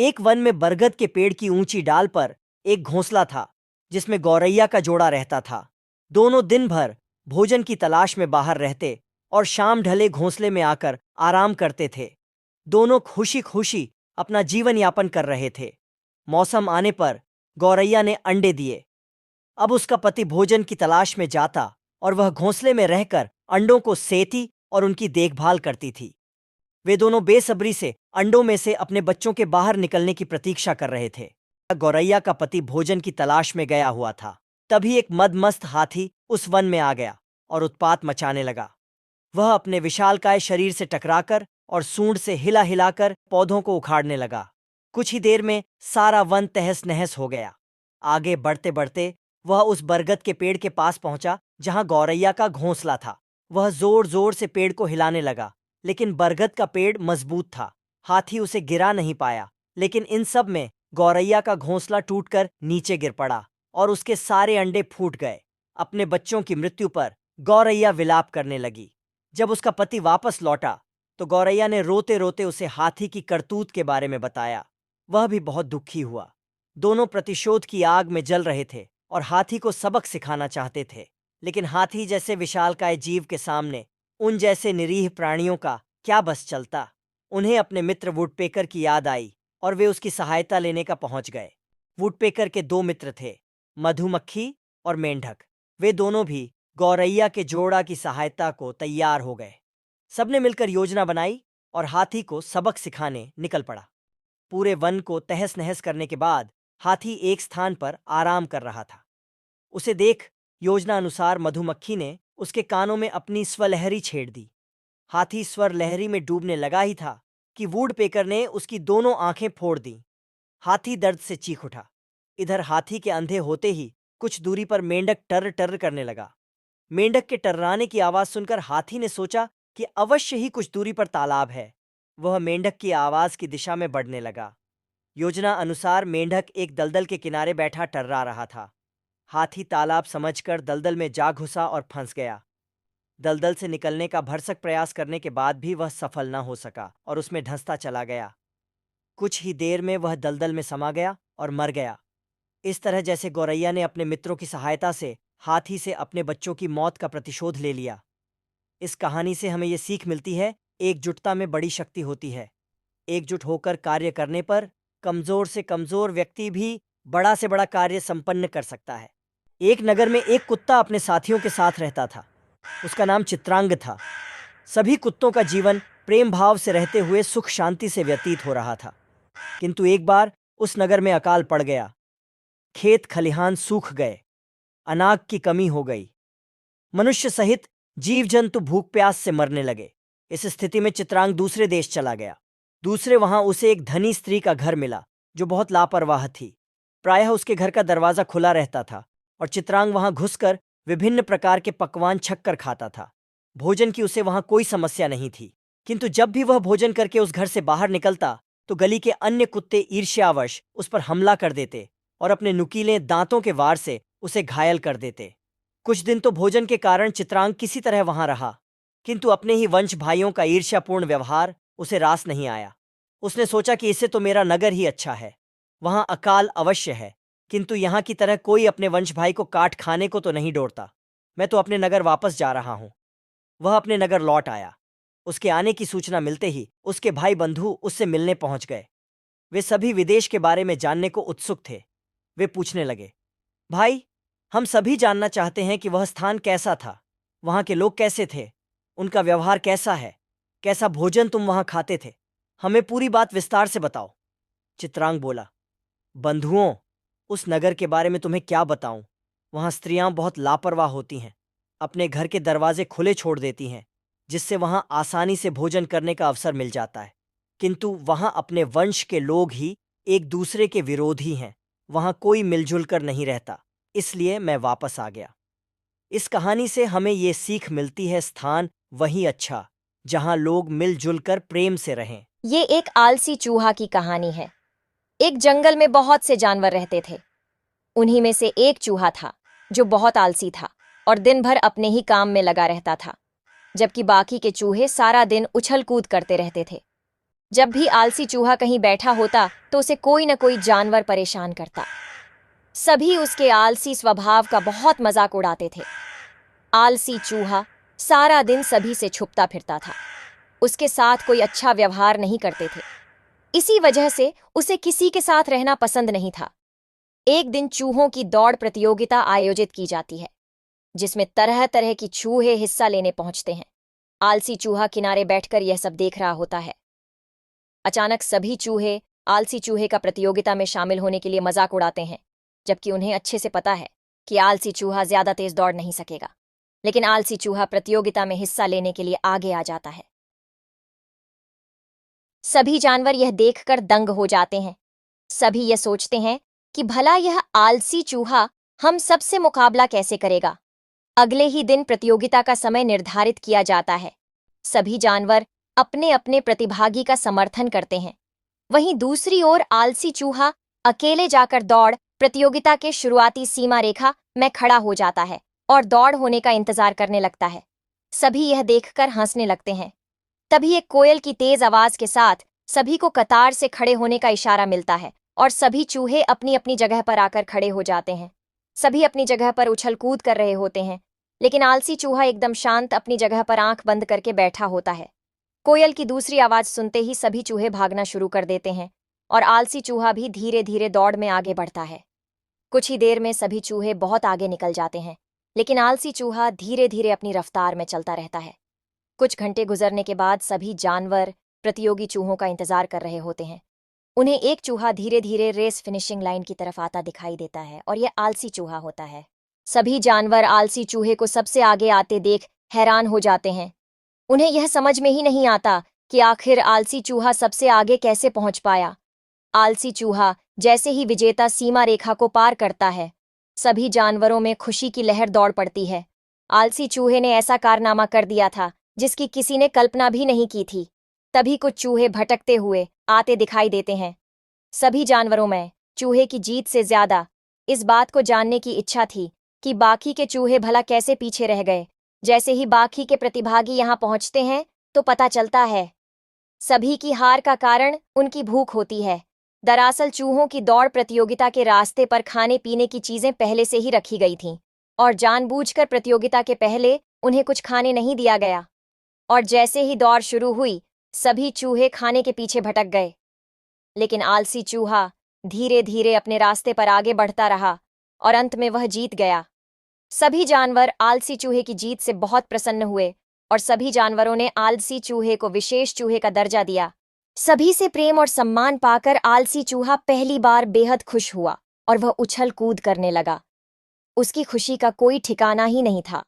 एक वन में बरगद के पेड़ की ऊंची डाल पर एक घोंसला था जिसमें गौरैया का जोड़ा रहता था। दोनों दिन भर भोजन की तलाश में बाहर रहते और शाम ढले घोंसले में आकर आराम करते थे। दोनों खुशी खुशी अपना जीवन यापन कर रहे थे। मौसम आने पर गौरैया ने अंडे दिए। अब उसका पति भोजन की तलाश में जाता और वह घोंसले में रहकर अंडों को सेती और उनकी देखभाल करती थी। वे दोनों बेसब्री से अंडों में से अपने बच्चों के बाहर निकलने की प्रतीक्षा कर रहे थे। गौरैया का पति भोजन की तलाश में गया हुआ था। तभी एक मदमस्त हाथी उस वन में आ गया और उत्पात मचाने लगा। वह अपने विशालकाय शरीर से टकराकर और सूंड से हिला हिलाकर पौधों को उखाड़ने लगा। कुछ ही देर में सारा वन तहस नहस हो गया। आगे बढ़ते बढ़ते वह उस बरगद के पेड़ के पास पहुंचा जहां गौरैया का घोंसला था। वह जोर जोर से पेड़ को हिलाने लगा, लेकिन बरगद का पेड़ मजबूत था। हाथी उसे गिरा नहीं पाया, लेकिन इन सब में गौरैया का घोंसला टूटकर नीचे गिर पड़ा और उसके सारे अंडे फूट गए। अपने बच्चों की मृत्यु पर गौरैया विलाप करने लगी। जब उसका पति वापस लौटा तो गौरैया ने रोते रोते उसे हाथी की करतूत के बारे में बताया। वह भी बहुत दुखी हुआ। दोनों प्रतिशोध की आग में जल रहे थे और हाथी को सबक सिखाना चाहते थे, लेकिन हाथी जैसे विशालकाय जीव के सामने उन जैसे निरीह प्राणियों का क्या बस चलता। उन्हें अपने मित्र वुडपेकर की याद आई और वे उसकी सहायता लेने का पहुंच गए। वुडपेकर के दो मित्र थे, मधुमक्खी और मेंढक। वे दोनों भी गौरैया के जोड़ा की सहायता को तैयार हो गए। सबने मिलकर योजना बनाई और हाथी को सबक सिखाने निकल पड़ा। पूरे वन को तहस नहस करने के बाद हाथी एक स्थान पर आराम कर रहा था। उसे देख योजना अनुसार मधुमक्खी ने उसके कानों में अपनी स्वलहरी छेड़ दी। हाथी स्वर लहरी में डूबने लगा ही था कि वुडपेकर ने उसकी दोनों आंखें फोड़ दी। हाथी दर्द से चीख उठा। इधर हाथी के अंधे होते ही कुछ दूरी पर मेंढक टर टर करने लगा। मेंढक के टर्राने की आवाज सुनकर हाथी ने सोचा कि अवश्य ही कुछ दूरी पर तालाब है। वह मेंढक की आवाज की दिशा में बढ़ने लगा। योजना अनुसार मेंढक एक दलदल के किनारे बैठा टर्रा रहा था। हाथी तालाब समझकर दलदल में जा घुसा और फंस गया। दलदल से निकलने का भरसक प्रयास करने के बाद भी वह सफल न हो सका और उसमें धंसता चला गया। कुछ ही देर में वह दलदल में समा गया और मर गया। इस तरह जैसे गौरैया ने अपने मित्रों की सहायता से हाथी से अपने बच्चों की मौत का प्रतिशोध ले लिया। इस कहानी से हमें ये सीख मिलती है, एकजुटता में बड़ी शक्ति होती है। एकजुट होकर कार्य करने पर कमजोर से कमजोर व्यक्ति भी बड़ा से बड़ा कार्य संपन्न कर सकता है। एक नगर में एक कुत्ता अपने साथियों के साथ रहता था। उसका नाम चित्रांग था। सभी कुत्तों का जीवन प्रेम भाव से रहते हुए सुख शांति से व्यतीत हो रहा था। किंतु एक बार उस नगर में अकाल पड़ गया। खेत खलिहान सूख गए। अनाज की कमी हो गई। मनुष्य सहित जीव जंतु भूख प्यास से मरने लगे। इस स्थिति में चित्रांग दूसरे देश चला गया। दूसरे वहां उसे एक धनी स्त्री का घर मिला जो बहुत लापरवाह थी। प्रायः उसके घर का दरवाजा खुला रहता था और चित्रांग वहां घुसकर विभिन्न प्रकार के पकवान छककर खाता था। भोजन की उसे वहां कोई समस्या नहीं थी, किंतु जब भी वह भोजन करके उस घर से बाहर निकलता तो गली के अन्य कुत्ते ईर्ष्यावश उस पर हमला कर देते और अपने नुकीले दांतों के वार से उसे घायल कर देते। कुछ दिन तो भोजन के कारण चित्रांग किसी तरह वहां रहा, किंतु अपने ही वंश भाइयों का ईर्ष्यापूर्ण व्यवहार उसे रास नहीं आया। उसने सोचा कि इससे तो मेरा नगर ही अच्छा है। वहां अकाल अवश्य है, किंतु यहाँ की तरह कोई अपने वंश भाई को काट खाने को तो नहीं डोरता। मैं तो अपने नगर वापस जा रहा हूँ। वह अपने नगर लौट आया। उसके आने की सूचना मिलते ही उसके भाई बंधु उससे मिलने पहुंच गए। वे सभी विदेश के बारे में जानने को उत्सुक थे। वे पूछने लगे, भाई, हम सभी जानना चाहते हैं कि वह स्थान कैसा था, वहां के लोग कैसे थे, उनका व्यवहार कैसा है, कैसा भोजन तुम वहां खाते थे, हमें पूरी बात विस्तार से बताओ। चित्रांग बोला, बंधुओं, उस नगर के बारे में तुम्हें क्या बताऊं। वहां स्त्रियां बहुत लापरवाह होती हैं, अपने घर के दरवाजे खुले छोड़ देती हैं, जिससे वहां आसानी से भोजन करने का अवसर मिल जाता है। किंतु वहां अपने वंश के लोग ही एक दूसरे के विरोधी हैं। वहां कोई मिलजुल कर नहीं रहता, इसलिए मैं वापस आ गया। इस कहानी से हमें ये सीख मिलती है, स्थान वही अच्छा जहां लोग मिलजुल कर प्रेम से रहें। ये एक आलसी चूहा की कहानी है। एक जंगल में बहुत से जानवर रहते थे। उन्हीं में से एक चूहा था जो बहुत आलसी था और दिन भर अपने ही काम में लगा रहता था, जबकि बाकी के चूहे सारा दिन उछल कूद करते रहते थे। जब भी आलसी चूहा कहीं बैठा होता तो उसे कोई न कोई जानवर परेशान करता। सभी उसके आलसी स्वभाव का बहुत मजाक उड़ाते थे। आलसी चूहा सारा दिन सभी से छुपता फिरता था। उसके साथ कोई अच्छा व्यवहार नहीं करते थे। इसी वजह से उसे किसी के साथ रहना पसंद नहीं था। एक दिन चूहों की दौड़ प्रतियोगिता आयोजित की जाती है, जिसमें तरह तरह की चूहे हिस्सा लेने पहुंचते हैं। आलसी चूहा किनारे बैठकर यह सब देख रहा होता है। अचानक सभी चूहे आलसी चूहे का प्रतियोगिता में शामिल होने के लिए मजाक उड़ाते हैं, जबकि उन्हें अच्छे से पता है कि आलसी चूहा ज्यादा तेज दौड़ नहीं सकेगा। लेकिन आलसी चूहा प्रतियोगिता में हिस्सा लेने के लिए आगे आ जाता है। सभी जानवर यह देखकर दंग हो जाते हैं। सभी यह सोचते हैं कि भला यह आलसी चूहा हम सबसे मुकाबला कैसे करेगा। अगले ही दिन प्रतियोगिता का समय निर्धारित किया जाता है। सभी जानवर अपने अपने प्रतिभागी का समर्थन करते हैं। वहीं दूसरी ओर आलसी चूहा अकेले जाकर दौड़ प्रतियोगिता के शुरुआती सीमा रेखा में खड़ा हो जाता है और दौड़ होने का इंतजार करने लगता है। सभी यह देखकर हंसने लगते हैं। तभी एक कोयल की तेज आवाज के साथ सभी को कतार से खड़े होने का इशारा मिलता है और सभी चूहे अपनी अपनी जगह पर आकर खड़े हो जाते हैं। सभी अपनी जगह पर उछल कूद कर रहे होते हैं, लेकिन आलसी चूहा एकदम शांत अपनी जगह पर आंख बंद करके बैठा होता है। कोयल की दूसरी आवाज सुनते ही सभी चूहे भागना शुरू कर देते हैं और आलसी चूहा भी धीरे धीरे दौड़ में आगे बढ़ता है। कुछ ही देर में सभी चूहे बहुत आगे निकल जाते हैं, लेकिन आलसी चूहा धीरे धीरे अपनी रफ्तार में चलता रहता है। कुछ घंटे गुजरने के बाद सभी जानवर प्रतियोगी चूहों का इंतजार कर रहे होते हैं। उन्हें एक चूहा धीरे धीरे रेस फिनिशिंग लाइन की तरफ आता दिखाई देता है और यह आलसी चूहा होता है। सभी जानवर आलसी चूहे को सबसे आगे आते देख हैरान हो जाते हैं। उन्हें यह समझ में ही नहीं आता कि आखिर आलसी चूहा सबसे आगे कैसे पहुंच पाया। आलसी चूहा जैसे ही विजेता सीमा रेखा को पार करता है, सभी जानवरों में खुशी की लहर दौड़ पड़ती है। आलसी चूहे ने ऐसा कारनामा कर दिया था जिसकी किसी ने कल्पना भी नहीं की थी। तभी कुछ चूहे भटकते हुए आते दिखाई देते हैं। सभी जानवरों में चूहे की जीत से ज्यादा इस बात को जानने की इच्छा थी कि बाकी के चूहे भला कैसे पीछे रह गए। जैसे ही बाकी के प्रतिभागी यहाँ पहुंचते हैं तो पता चलता है सभी की हार का कारण उनकी भूख होती है। दरअसल चूहों की दौड़ प्रतियोगिता के रास्ते पर खाने पीने की चीजें पहले से ही रखी गई थीं और जानबूझकर प्रतियोगिता के पहले उन्हें कुछ खाने नहीं दिया गया। और जैसे ही दौड़ शुरू हुई, सभी चूहे खाने के पीछे भटक गए। लेकिन आलसी चूहा धीरे धीरे अपने रास्ते पर आगे बढ़ता रहा और अंत में वह जीत गया। सभी जानवर आलसी चूहे की जीत से बहुत प्रसन्न हुए और सभी जानवरों ने आलसी चूहे को विशेष चूहे का दर्जा दिया। सभी से प्रेम और सम्मान पाकर आलसी चूहा पहली बार बेहद खुश हुआ और वह उछल कूद करने लगा। उसकी खुशी का कोई ठिकाना ही नहीं था।